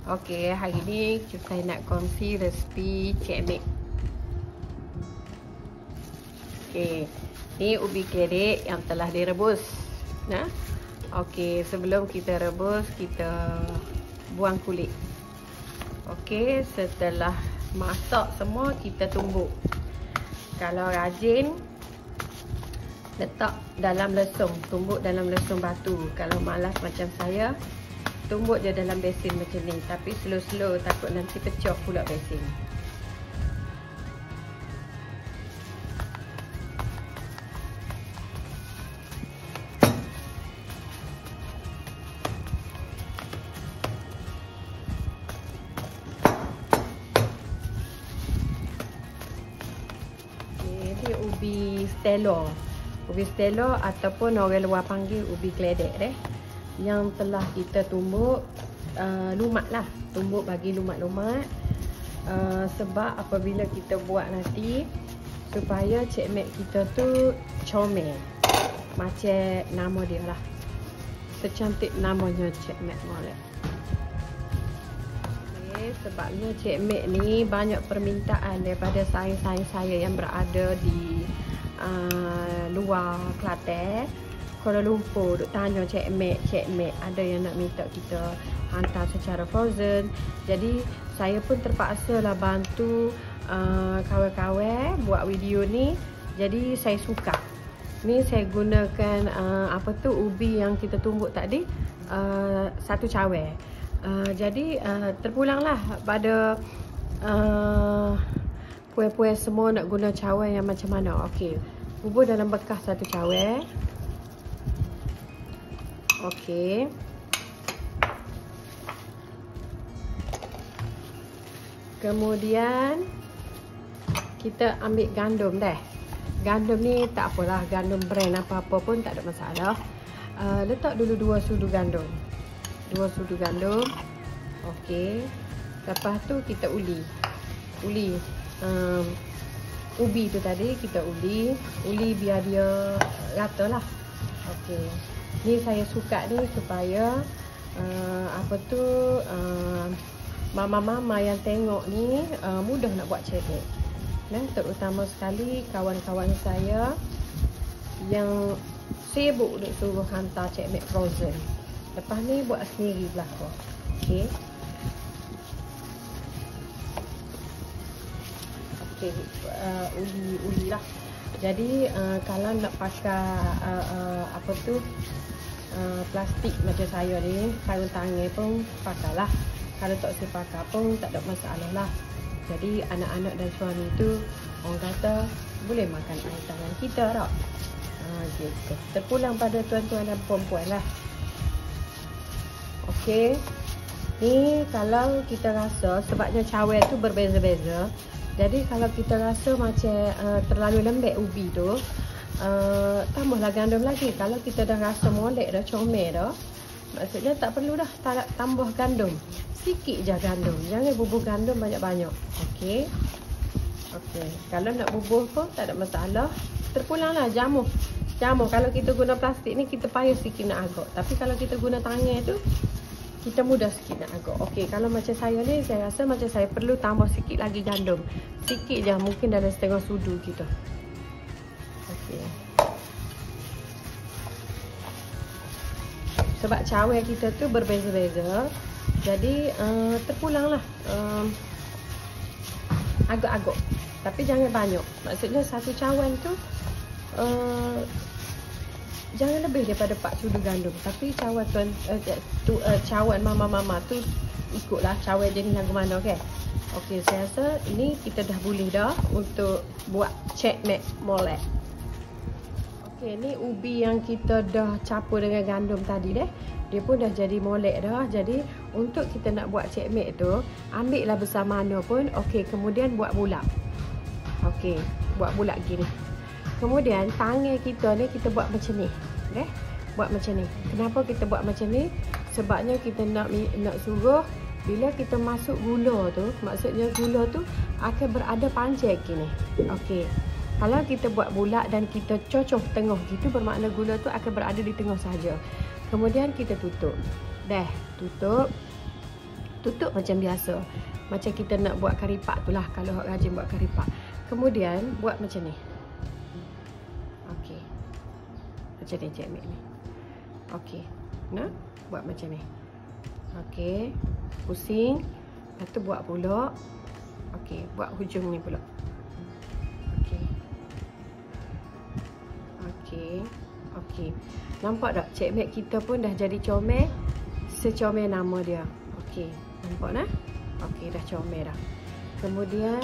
Okey, hari ni saya nak kongsi resipi cek mek. Okey, ni ubi kerik yang telah direbus. Nah, okey, sebelum kita rebus, kita buang kulit. Okey, setelah masak semua, kita tumbuk. Kalau rajin, letak dalam lesung, tumbuk dalam lesung batu. Kalau malas macam saya, tumbuk je dalam besin macam ni. Tapi slow-slow, takut nanti pecah pula besin. Ini ubi stelo. Ubi stelo ataupun orang luar panggil ubi keledek deh. Yang telah kita tumbuk lumat lah, tumbuk bagi lumat-lumat, sebab apabila kita buat nanti supaya cek mek kita tu comel macam nama dia lah, secantik namanya cek mek molek. Okay, sebabnya cek mek ni banyak permintaan daripada saing-saing saya yang berada di luar Kelantan, Kuala Lumpur, duk tanya cek mek. Ada yang nak minta kita hantar secara frozen. Jadi saya pun terpaksa lah bantu kawan-kawan buat video ni. Jadi saya suka. Ni saya gunakan ubi yang kita tumbuk tadi, satu cawer. Jadi terpulanglah pada puan-puan semua nak guna cawer yang macam mana. Okey, bubur dalam bekas satu cawer. Okey. Kemudian kita ambil gandum dah. Gandum ni tak apalah, gandum brand apa-apa pun tak ada masalah. Letak dulu 2 sudu gandum. 2 sudu gandum. Okey. Lepas tu kita uli. Ubi tu tadi kita uli biar dia rata lah. Okey. Ni saya suka ni supaya mama-mama yang tengok ni mudah nak buat cek mek. Nah, terutama sekali kawan-kawan saya yang sibuk nak suruh hantar cek mek frozen. Lepas ni buat sendiri belaka. Okey. Okey, uli lah. Jadi kalau nak pakai plastik macam saya ni, sarung tangan pun pakailah. Kalau tak saya pakai pun tak ada masalah lah. Jadi anak-anak dan suami tu orang kata boleh makan air tangan kita tak? Gitu. Terpulang pada tuan-tuan dan puan-puan lah. Okey. Ni kalau kita rasa, sebabnya cawer tu berbeza-beza. Jadi kalau kita rasa macam terlalu lembek ubi tu, tambahlah gandum lagi. Kalau kita dah rasa molek dah, comel dah, maksudnya tak perlu dah tambah gandum. Sikit je gandum. Jangan bubuh gandum banyak-banyak. Okey. Okey. Kalau nak bubuh pun tak ada masalah. Terpulanglah jamu. Kalau kita guna plastik ni, kita payah sikit nak agak. Tapi kalau kita guna tangan tu, kita mudah sikit nak agak. Okey, kalau macam saya ni, saya rasa macam saya perlu tambah sikit lagi gandum. Sikit je, mungkin dalam setengah sudu kita. Okey. Sebab cawer kita tu berbeza-beza. Jadi terpulanglah agak-agak. Tapi jangan banyak. Maksudnya satu cawan tu jangan lebih daripada 4 sudu gandum. Tapi cawan mama-mama tu ikutlah cawan jenis lagu mana, okey. Okey, saya rasa ini kita dah boleh dah untuk buat cek mek molek. Okey, ni ubi yang kita dah campur dengan gandum tadi deh. Dia pun dah jadi molek dah. Jadi untuk kita nak buat cek mek tu, ambil lah besar mana pun. Okey, kemudian buat bulat. Okey, buat bulat gini. Kemudian tangan kita ni kita buat macam ni. Okay? Buat macam ni. Kenapa kita buat macam ni? Sebabnya kita nak suruh bila kita masuk gula tu, maksudnya gula tu akan berada panjang gini. Okey. Kalau kita buat bulat dan kita cocok tengah gitu, bermakna gula tu akan berada di tengah saja. Kemudian kita tutup. Dah, tutup. tutup macam biasa. Macam kita nak buat kari pak tu lah, kalau hok rajin buat kari pak. Kemudian buat macam ni. Okey. Macam ni Cik Mek ni. Okey. Nah, buat macam ni. Okey. Pusing. Lepas tu buat pula. Okey, buat hujung ni pula. Okey. Okey. Okey. Nampak tak? Cik Mek kita pun dah jadi comel secomel nama dia. Okey. Nampak tak? Okey, dah comel dah. Kemudian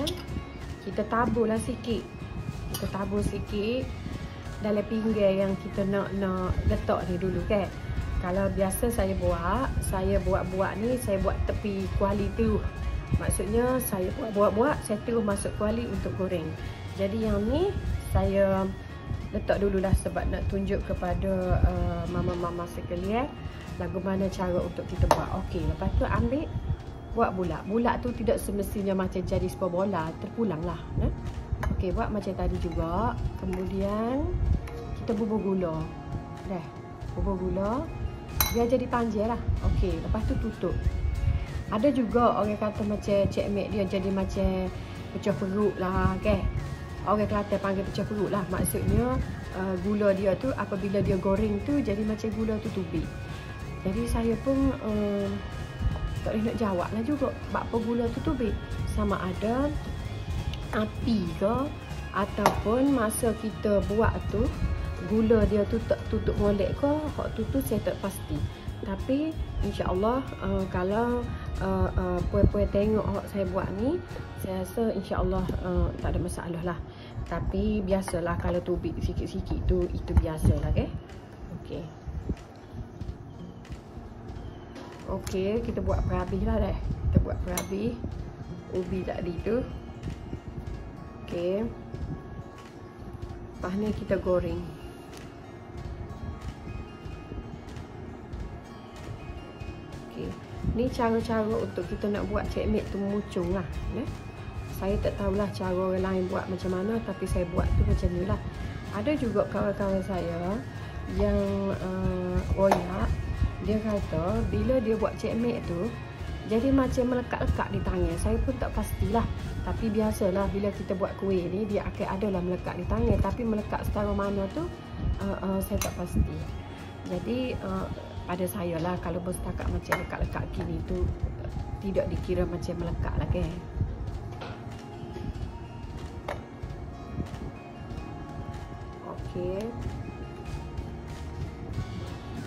kita taburlah sikit. Kita tabur sikit dalam pinggan yang kita nak letak ni dulu kan. Kalau biasa saya buat ni, saya buat tepi kuali tu. Maksudnya saya buat, saya terus masuk kuali untuk goreng. Jadi yang ni saya letak dululah sebab nak tunjuk kepada mama-mama sekalian bagaimana cara untuk kita buat. Okey, lepas tu ambil buat bulat. Bulat tu tidak semestinya macam jadi sebuah bola, terpulang lah. Okey, buat macam tadi juga. Kemudian kita bubur gula. Dah, bubur gula. Biar jadi panjang lah. Okey, lepas tu tutup. Ada juga orang kata macam Cik Mek dia jadi macam pecah perut lah, okay? Orang Kelantan panggil pecah perut lah. Maksudnya gula dia tu apabila dia goreng tu jadi macam gula tu tubik. Jadi saya pun tak boleh nak jawab lah juga. Apa gula tu tubik? Sama ada api ke ataupun masa kita buat tu gula dia tu tak tutup molek ke, hak tu saya tak pasti. Tapi insya-Allah kalau puan-puan tengok hak saya buat ni, saya rasa insya-Allah tak ada masalah lah. Tapi biasalah kalau tubik sikit-sikit tu, itu biasalah, okey. Okey. Okey, kita buat perhabis lah dah. Kita buat perhabis ubi tadi tu. Okey. Lepas ni kita goreng. Okey. Ni cara-cara untuk kita nak buat Cik Mek tu mucung lah. Saya tak tahulah cara orang lain buat macam mana, tapi saya buat tu macam ni lah. Ada juga kawan-kawan saya yang royak. Dia kata bila dia buat Cik Mek tu jadi macam melekat-lekat di tangan. Saya pun tak pastilah. Tapi biasalah bila kita buat kuih ni dia akan adalah melekat di tangan. Tapi melekat setara mana tu saya tak pasti. Jadi pada saya lah kalau bersetakat macam lekat-lekat gini tu tidak dikira macam melekat lah kan. Okey.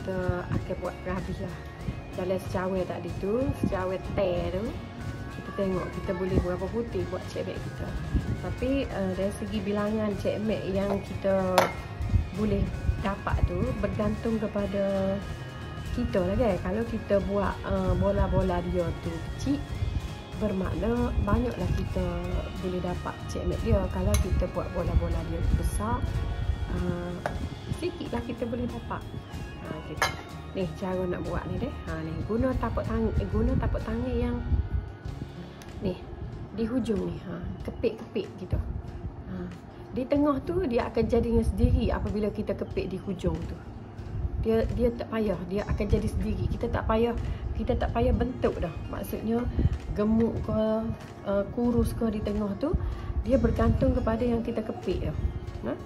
Kita akan buat habis lah. Dalam secawai tadi tu, secawai teh tu, kita tengok kita boleh berapa putih buat Cik Mek kita. Tapi dari segi bilangan Cik Mek yang kita boleh dapat tu bergantung kepada kita lah kan. Kalau kita buat bola-bola dia tu kecil, bermakna banyaklah kita boleh dapat Cik Mek dia. Kalau kita buat bola-bola dia besar, sikit lah kita boleh dapat. Gitu. Ni cara nak buat ni deh. Ni guna tapak tangan yang ni di hujung ni. Kepit-kepit gitu. Di tengah tu dia akan jadi dengan sendiri apabila kita kepit di hujung tu. Dia tak payah, dia akan jadi sendiri. Kita tak payah bentuk dah. Maksudnya gemuk ke kurus ke di tengah tu, dia bergantung kepada yang kita kepit dah.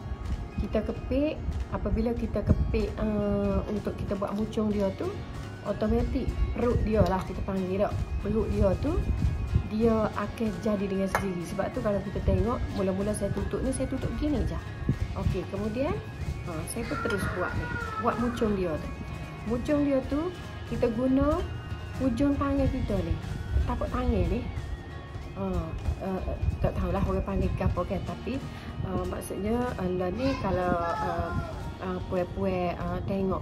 Kita kepit, apabila kita kepit untuk kita buat mucung dia tu, automatik perut dia lah kita panggil tak. Perut dia tu dia akan jadi dengan sendiri. Sebab tu kalau kita tengok mula-mula saya tutup ni, saya tutup gini je. Okey, kemudian saya pun terus buat ni. Buat mucung dia tu. Mucung dia tu kita guna hujung tangan kita ni. Tapak tangan ni. Tak tahulah orang panggil apa kan, tapi maksudnya ni kalau puan-puan tengok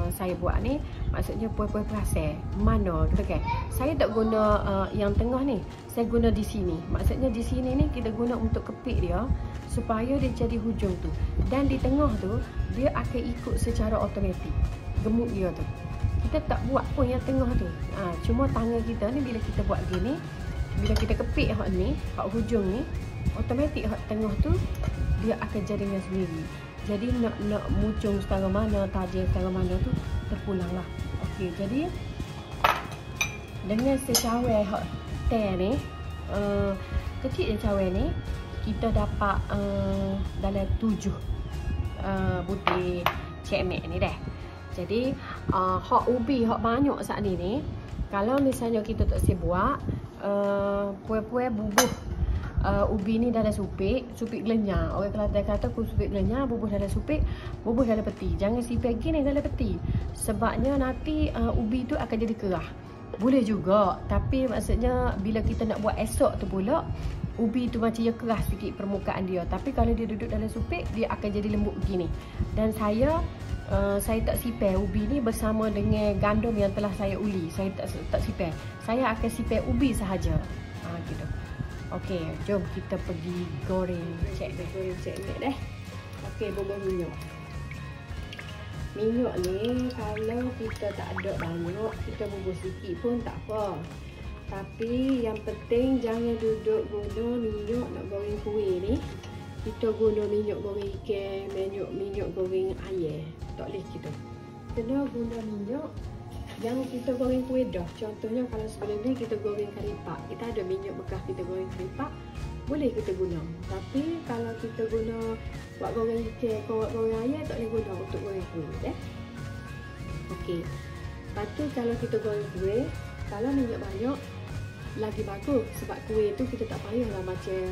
saya buat ni, maksudnya puan-puan perasan mana gitu kan. Saya tak guna yang tengah ni, saya guna di sini. Maksudnya di sini ni kita guna untuk kepit dia supaya dia jadi hujung tu, dan di tengah tu dia akan ikut secara automatik gemuk dia tu. Kita tak buat pun yang tengah tu. Cuma tangan kita ni bila kita buat gini, bila kita kepit hak ni, hak hujung ni, automatik hak tengah tu dia akan jadi dengan sendiri. Jadi nak mucung setara mana, tajam setara mana tu terpulang lah. Okey, jadi dengan secawai hot teh ni, kecil je cawai ni, kita dapat dalam 7 butir cek mek ni dah. Jadi hot ubi hot banyak saat ni, kalau misalnya kita tak si buat puai-puai bubuh ubi ni dalam supik gelenyar. Orang Kelantan kata ku supik gelenyar, bubuh dalam supik, bubuh dalam peti. Jangan simpan gini dalam peti. Sebabnya nanti ubi tu akan jadi kerah. Boleh juga, tapi maksudnya bila kita nak buat esok tu pula, ubi tu macam dia keras sikit permukaan dia. Tapi kalau dia duduk dalam supik, dia akan jadi lembut begini. Dan saya tak sipai ubi ni bersama dengan gandum yang telah saya uli. Saya tak sipai. Saya akan sipai ubi sahaja. Gitu. Okey, jom kita pergi goreng cek mek dah. Okey, bubuh minyak. Minyak ni kalau kita tak ada banyak, kita bubuh sikit pun tak apa. Tapi yang penting jangan duduk guna minyak nak goreng kuih ni. Kita guna minyak goreng ikan, minyak goreng ayam. Tak boleh kita. Kena guna minyak yang kita goreng kuih dah. Contohnya kalau sebelum ni kita goreng karipak, kita ada minyak bekas kita goreng karipak, boleh kita guna. Tapi kalau kita guna buat goreng ikan, buat goreng ayam, tak boleh guna untuk goreng kuih. Okey. Lepas tu kalau kita goreng kuih, kalau minyak banyak lagi bagus, sebab kuih tu kita tak payahlah macam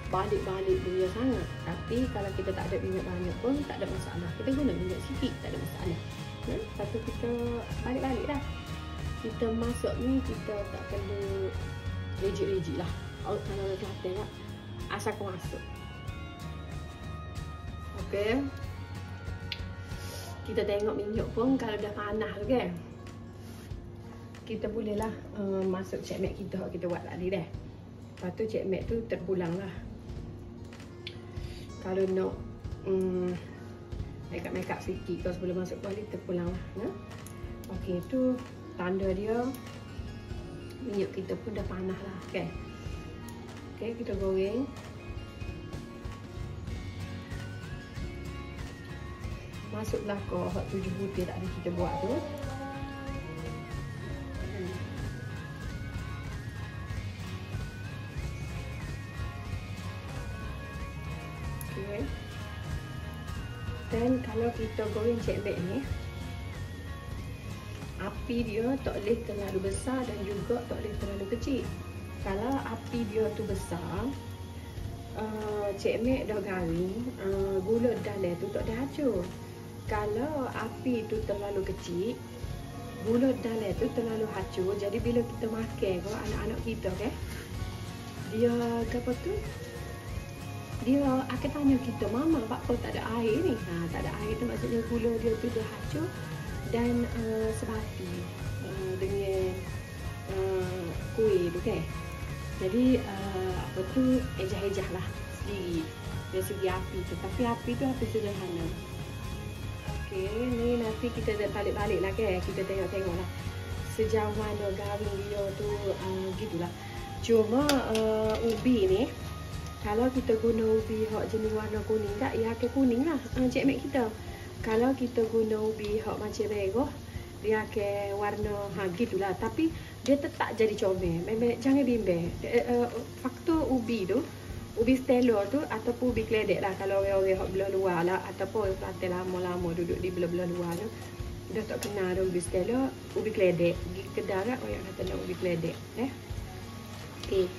balik-balik dunia sangat. Tapi kalau kita tak ada minyak banyak pun tak ada masalah. Kita guna minyak sikit, tak ada masalah. Lepas tu kita balik-balik dah. Kita masuk ni, kita tak perlu rejik-rejik lah. Kalau orang Kelantan lah, asal kau masuk. Okey. Kita tengok minyak pun kalau dah panas tu kan, kita bolehlah masuk cek mek kita buat tadi dah. Lepas tu cek mek tu terpulang lah. Kalau nak make up sikit kalau sebelum masuk kuali terpulang lah. Okey, tu tanda dia minyak kita pun dah panas lah kan. Okey, kita goreng. Masuklah ke hot 7 butir tadi kita buat tu. Okay. Dan kalau kita goreng cek mek ni, api dia tak boleh terlalu besar dan juga tak boleh terlalu kecil. Kalau api dia tu besar, cek mek dah garing, gula dalam tu tak dah hancur. Kalau api tu terlalu kecil, gula dalam tu terlalu hancur. Jadi bila kita makan ke anak-anak kita kan, dia apa tu? Dia akan tanya kita, mama apa tak ada air ni? Tak ada air tu maksudnya gula dia tu dah hancur dan sebati dengan kuih tu kan. Jadi apa tu, ejah-ejah lah sendiri dari segi api tu. Tapi api tu api sederhana. Okey, ni nanti kita balik-balik lah kan. Kita tengok-tengok lah sejauh mana garing dia tu, gitulah. Cuma ubi ni, kalau kita guna ubi hak jenis warna kuning tak, ya akan kuning lah cek mek kita. Kalau kita guna ubi hak macam merah, dia akan warna gitulah. Tapi dia tetap jadi comel. Memang jangan bimbang. Faktor ubi tu, ubi Stella tu ataupun ubi keledek lah. Kalau orang-orang hak belah luar lah, ataupun orang Kelantan lama-lama duduk di belah-belah luar tu, dah tak kenal dah ubi Stella, ubi keledek. Pergi kedai lah orang kata nak ubi keledek. Okey.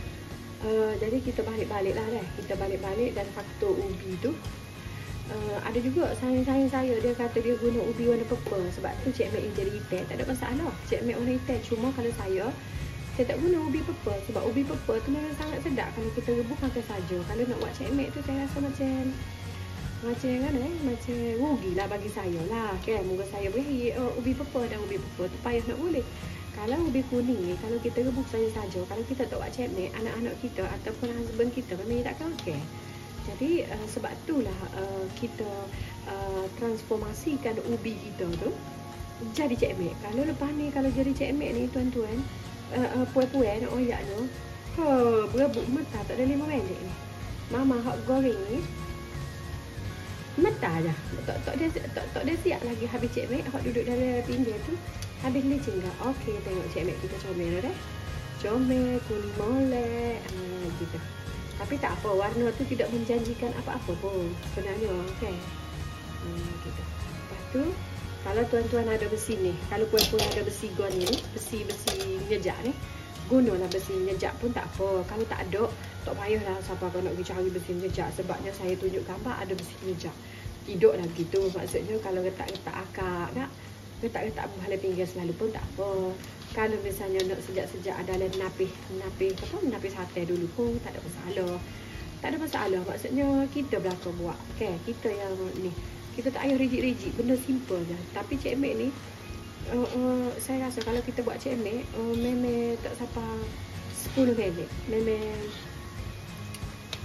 Jadi kita balik-balik lah dah. Kita balik-balik dan faktor ubi tu, ada juga sayang-sayang saya, dia kata dia guna ubi warna purple. Sebab tu cek mek jadi hitam. Tak ada masalah cek mek warna hitam. Cuma kalau saya tak guna ubi purple. Sebab ubi purple tu memang sangat sedap kalau kita rebus makan saja. Kalau nak buat cek mek tu saya rasa macam kan macam rugi lah bagi saya lah kan. Moga saya beri ubi purple dan ubi purple tu payah nak boleh. Kalau ubi kuning ni, kalau kita rebus saja, kalau kita tak buat cek mek, anak-anak kita ataupun husband kita memang dia takkan makan. Jadi sebab itulah kita transformasikan ubi kita tu jadi cek mek. Kalau lepas ni, kalau jadi cek mek ni tuan-tuan, puan-puan nak oyaknya, berebut mentah tak ada 5 minit ni. Mama hak goreng ni mentah je. Tak dia siap lagi habis cek mek, hak duduk dalam pinggir tu Habis licin enggak? Okey, tengok Cik Mek kita comel dah deh. Comel, kuning molek, gitu. Tapi tak apa, warna tu tidak menjanjikan apa-apa pun sebenarnya, okey. Gitu. Lepas tu, kalau tuan-tuan ada besi ni, kalau puan-puan ada besi gon ni, besi nyejak ni, gunalah besi nyejak pun tak apa. Kalau tak ada, tak payahlah siapa kau nak pergi cari besi nyejak, sebabnya saya tunjuk gambar ada besi nyejak. Tidak lah gitu, maksudnya kalau letak-letak akak tak, letak-letak buah pinggir selalu pun tak apa. Kalau misalnya nak sejak-sejak ada napis sate dulu pun tak ada masalah. Tak ada masalah, maksudnya kita belakang buat, okey, kita yang ni. Kita tak payah rigid-rigid, benda simple je. Tapi Cik Mek ni, saya rasa kalau kita buat Cik Mek, memang tak sampai 10 minit. Memang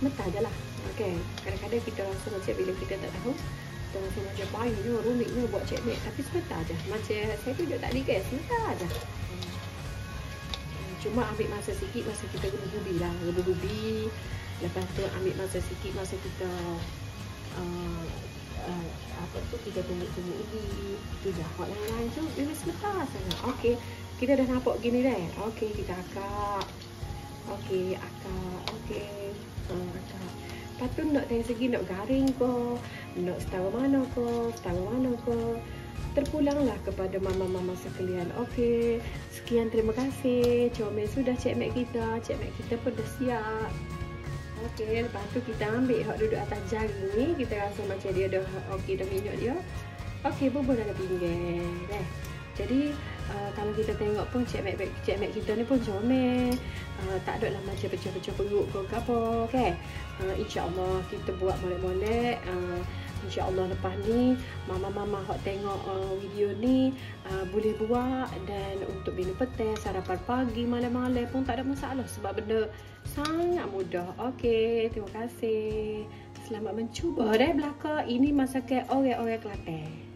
mentah je lah. Okay. Kadang-kadang kita rasa macam bila kita tak tahu, kita rasa macam payahnya, rumitnya buat Cik Mek. Tapi sebentar je. Macam saya tunjuk tadi guys, sebentar je. Cuma ambil masa sikit, masa kita gebu-gebi lah. Gebu-gebi. Lepas tu ambil masa sikit, masa kita kita tumbuk-tumbuk ubi, tu dah hot lain-lain tu memang sebentar sangat. Okey, kita dah nampak gini dah. Okey, kita akak. Okey, akak. Okey, akak. Lepas tu nak dari segi nak garing ke, nak setara mana ke, terpulanglah kepada mama-mama sekalian. Okey, sekian, terima kasih. Comel sudah Cik Mek kita pun dah siap. Okey, lepas tu kita ambil hak duduk atas jari ni, kita rasa macam dia dah okey dah minyak dia. Okey, bubuh dalam pinggir. Jadi kalau kita tengok pun Cik Mek kita ni pun comel. Tak ada lah macam pecah-pecah perut ke apa, okey. Insya-Allah kita buat molek-molek. InsyaAllah lepas ni mama-mama hok tengok video ni boleh buat, dan untuk minum petang, sarapan pagi, malam-malam pun tak ada masalah sebab benda sangat mudah. Okey, terima kasih. Selamat mencuba belaka. Ini masakan orang-orang Kelantan.